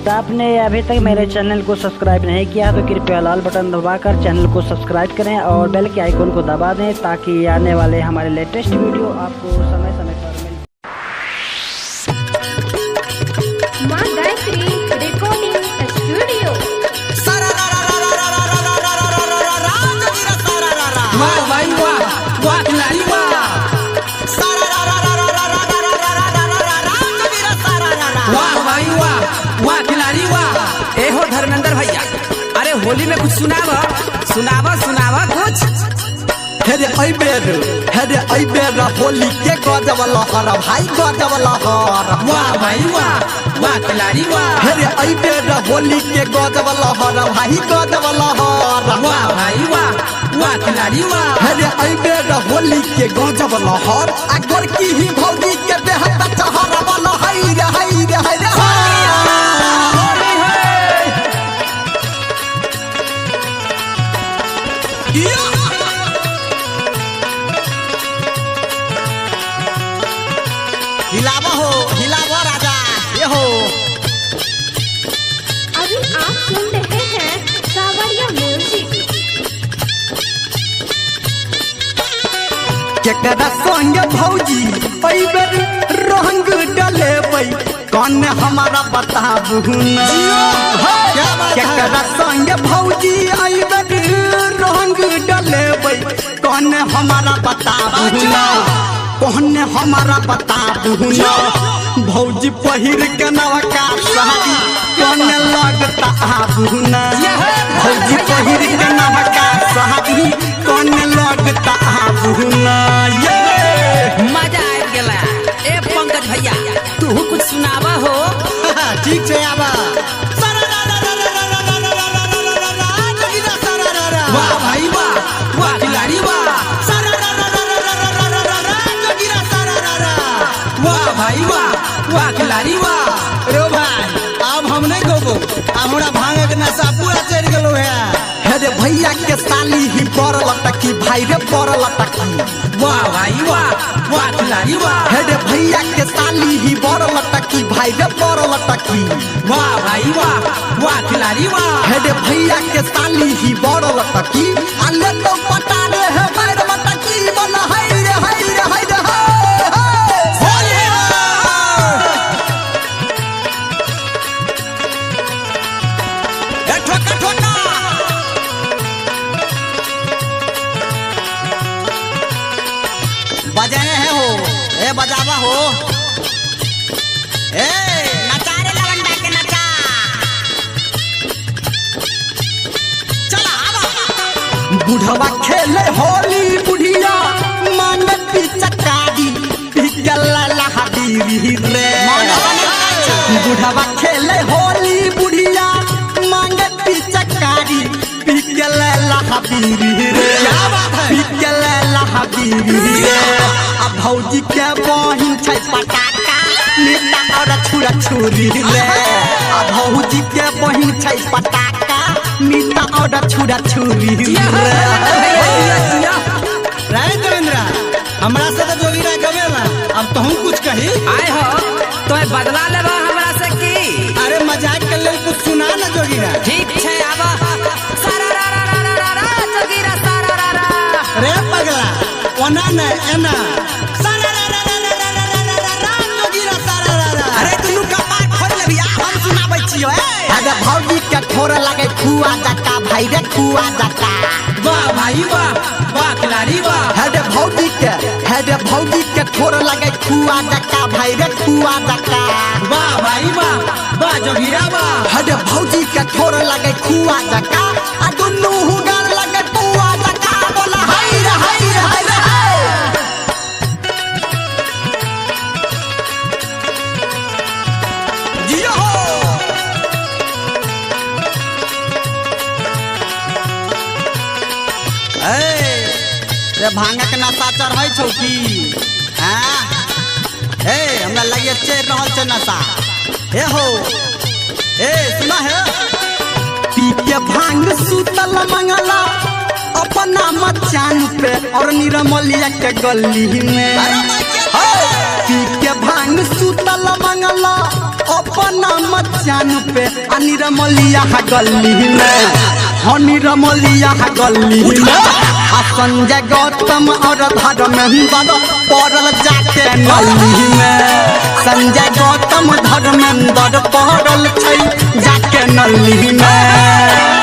तो आपने अभी तक मेरे चैनल को सब्सक्राइब नहीं किया तो कृपया लाल बटन दबाकर चैनल को सब्सक्राइब करें और बेल के आइकन को दबा दें ताकि आने वाले हमारे लेटेस्ट वीडियो आपको समय समय पर मिले। माँ गायत्री रिकॉर्डिंग स्टूडियो। वाह भाई वाह, वाह खिलाड़ी वाह, वाह भाई वाह, वाह खिलाड़ी वाह। ए हो धर्मेंद्र भैया, अरे होली में कुछ सुनावा सुनावा सुनावा कुछ। हेरे आई बेर होली के गजब लहर भाई गजब लहर। वाह भाई वाह, वाह खिलाड़ी वाह। हेरे आई बेर होली के गजब लहर भाई गजब लहर। वाह भाई वाह, वाह खिलाड़ी वाह। हेरे आई बेर होली के गजब लहर अगर की ही भौजी के बेहद चहर वाला हाय रे हाय रे हाय रे हिलावा राजा ये हो। अभी आप सुन रहे हैं सावरिया म्यूजिक। केकरा संग भौजी अइबर रंग डलेबै कौन हमारा बताबू ना। केकरा संग भौजी अइबर रंग डलेबै कौन हमारा बताबू ना। कौन हमारा बताबू ना। भौजी पहिर के नवका साड़ी कौन लगता आबू ना। भौजी पहिर के नवका साड़ी कौन लगता आबू ना। मजा आ गेला। ए पंकज भैया तू कुछ सुनावा हो। ठीक है आबा। वाह भाई वाह, वाह खिलाड़ी वाह। वाह भाई वाह, वाह खिलाड़ी वाह। रो भाई अब हम नहीं गोबो अब हमरा भांग के नशा पूरा चढ़ गेलो है। हेरे भैया के साली ही बड़ लटकी भाई रे बड़ लटकी। वाह भाई वाह, वाह खिलाड़ी वाह। हेरे भैया के साली ही बड़ लटकी भाई रे बड़ लटकी। वाह भाई वाह, वाह खिलाड़ी वाह। हेरे भैया के साली ही बड़ लटकी अल्ले तो पटा रे है बैर लटकी बोला हाय रे हाय रे हाय रे हाय। बजाए है हो ए बजावा हो ए नचा रे लवंडा के नचा। चला आवा। बुढ़वा खेले होली बुढ़िया मांगे पिचकारी पिगला लहदीरी रे। बुढ़वा खेले होली बुढ़िया मांगे पिचकारी पिगला लहदीरी रे। पिगला लहदीरी रे। अब भौजी के बहिन छै पटाका नेता और छुरा छुरी रे। अब भौजी के बहिन छै पटाका नेता और छुरा छुरी रे। राय देवेंद्र हमरा से तो जोगीरा गवेला अब तहू कुछ कही। आए हो तो बदला लेबा हमरा से की। अरे मजाक के लेल कुछ सुना ना जोगीरा। ठीक छे आबा। सारा रा रा रा रा रा जोगीरा सारा रा रा। रे पगला ओना न एना सारा रा रा रा रा रा रा रा जोगीरा सारा रा रा। अरे तू का पार खोल लेबी हम सुनाबै छियो। अरे भौजी के ठोर लागे खुआ जका भाई रे खुआ जका। वाह भाई वाह, वाह खिलाड़ी वाह। हेरे भौजी के ठोर लागे खुआ जका भाई रे खुआ जका। वाह भाई वाह, वाह जोगीरा वाह। हेरे भौजी के ठोर लागे खुआ जका आ दुन्नू हुगार लागे खुआ जका बोला हाय रे हाय रे हाय रे हाय। जियो हो रे भांगा के नशा चढ़ै छौ की। हाँ हे हमरा लगे चढ़ रहल छै नशा। हे हो ए सुना है पी के भांग सुतल मंगला अपना मचान पे और निरमलिया के गली में। पी के भांग सुतल मंगला अपना मचान पे अनिरमलिया गली में अनिरमलिया गली में संजय गौतम और धर्मेंद्र पड़ल जाके नली में संजय गौतम धर्मेंद्र पड़ल छै जाके नली में।